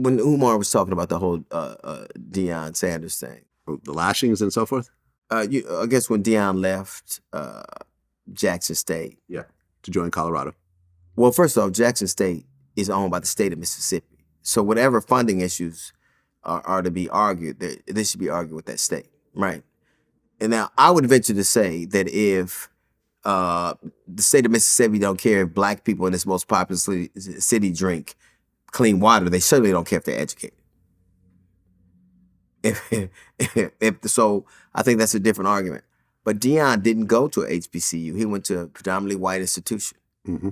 when Umar was talking about the whole Deion Sanders thing, The lashings and so forth? I guess when Deion left Jackson State. Yeah. To join Colorado. Well, first off, Jackson State is owned by the state of Mississippi. So whatever funding issues are to be argued, they should be argued with that state, right? And now I would venture to say that if the state of Mississippi don't care if black people in this most populous city drink clean water, they certainly don't care if they're educated. So I think that's a different argument. But Deion didn't go to a HBCU. He went to a predominantly white institution. Mm-hmm.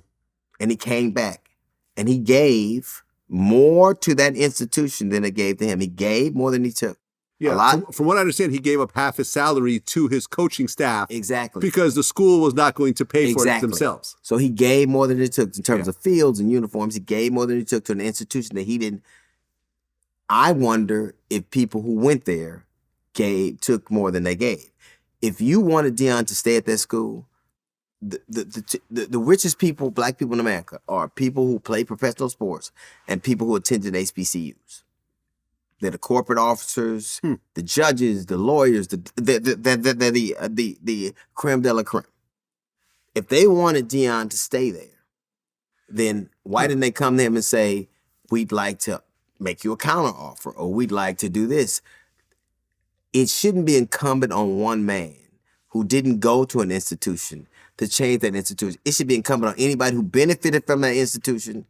And he came back and he gave more to that institution than it gave to him. He gave more than he took. Yeah, a lot. From what I understand, he gave up half his salary to his coaching staff. Exactly. Because the school was not going to pay for it themselves. So he gave more than he took in terms of fields and uniforms. He gave more than he took to an institution that he didn't. I wonder if people who went there took more than they gave. If you wanted Deion to stay at that school, the richest people, black people in America, are people who play professional sports and people who attended HBCUs. They're the corporate officers, the judges, the lawyers, the creme de la creme. If they wanted Deion to stay there, then why didn't they come to him and say, we'd like to make you a counteroffer, or we'd like to do this? It shouldn't be incumbent on one man who didn't go to an institution to change that institution. It should be incumbent on anybody who benefited from that institution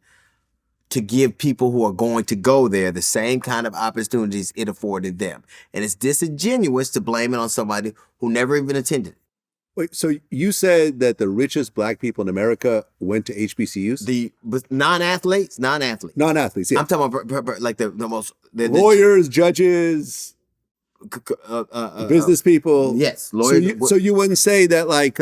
to give people who are going to go there the same kind of opportunities it afforded them. And it's disingenuous to blame it on somebody who never even attended. Wait, so you said that the richest black people in America went to HBCUs? But non-athletes, yeah. I'm talking about like the most... lawyers, judges, business people. Yes, lawyers. So you wouldn't say that like...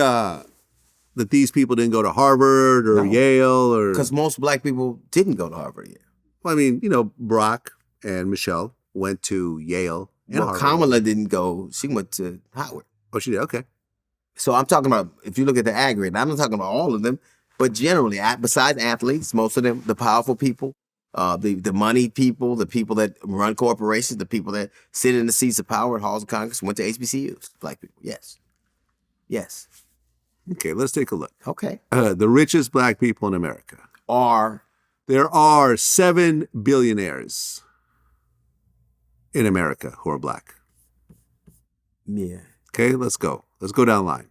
that these people didn't go to Harvard or Yale or... Because most black people didn't go to Harvard yet. Well, I mean, Brock and Michelle went to Yale and Harvard. Kamala didn't go. She went to Howard. Oh, she did? Okay. So I'm talking about, if you look at the aggregate, I'm not talking about all of them, but generally, besides athletes, most of them, the powerful people, the money people, the people that run corporations, the people that sit in the seats of power at halls of Congress, went to HBCUs. Black people, yes. Yes. Okay, let's take a look. Okay. The richest black people in America there are 7 billionaires in America who are black. Yeah. Okay, let's go. Let's go down the line.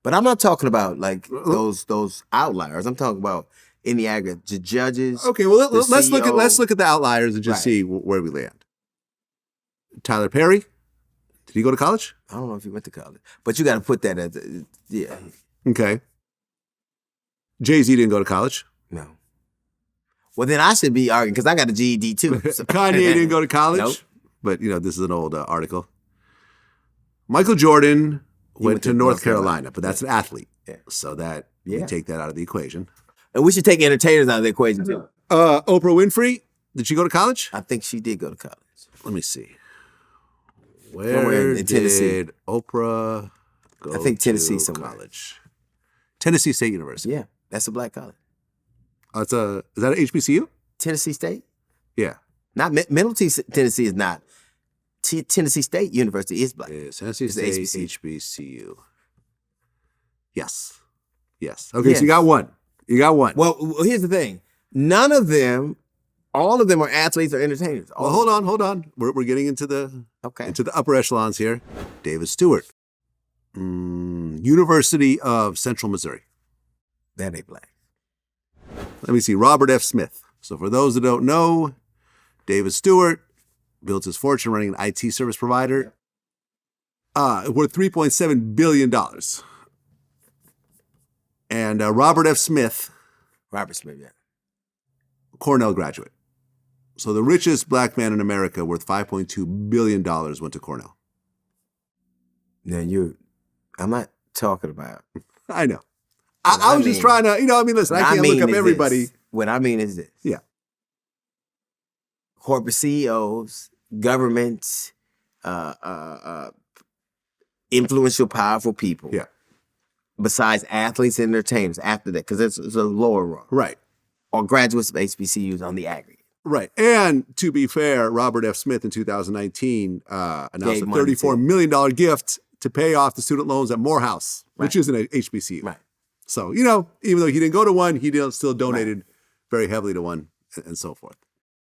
But I'm not talking about like those outliers. I'm talking about in the aggregate, the judges. Okay, well let's look at the outliers and just see where we land. Tyler Perry, did he go to college? I don't know if he went to college, but you got to put that as yeah. Okay. Jay-Z didn't go to college. No. Well, then I should be arguing because I got a GED too. So. Kanye didn't go to college. Nope. But, this is an old article. Michael Jordan went to North Carolina, but that's an athlete. Yeah. So we take that out of the equation. And we should take entertainers out of the equation too. Oprah Winfrey, did she go to college? I think she did go to college. Let me see. Where in Tennessee. Did Oprah go I think Tennessee to somewhere. college? Tennessee State University. Yeah, that's a black college. Is that an HBCU? Tennessee State? Yeah. Not Middle Tennessee is not. Tennessee State University is black. It's Tennessee State HBCU. Yes. Okay, yes. So you got one. Well, here's the thing. None of them, all of them are athletes or entertainers. Well, hold on. We're getting into the upper echelons here. David Stewart. University of Central Missouri. That ain't black. Let me see. Robert F. Smith. So for those that don't know, David Stewart built his fortune running an IT service provider. Worth $3.7 billion. And Robert F. Smith. Robert Smith, yeah. Cornell graduate. So the richest black man in America worth $5.2 billion went to Cornell. Now I'm not talking about. I know. I was just trying to, listen, I can't look up everybody. What I mean is this. Yeah. Corporate CEOs, governments, influential, powerful people. Yeah. Besides athletes and entertainers after that, because it's a lower rung. Right. Or graduates of HBCUs on the aggregate. Right. And to be fair, Robert F. Smith in 2019 announced Gave a money $34 million gift to pay off the student loans at Morehouse, which is an HBCU. Right. So, even though he didn't go to one, he still donated very heavily to one and so forth.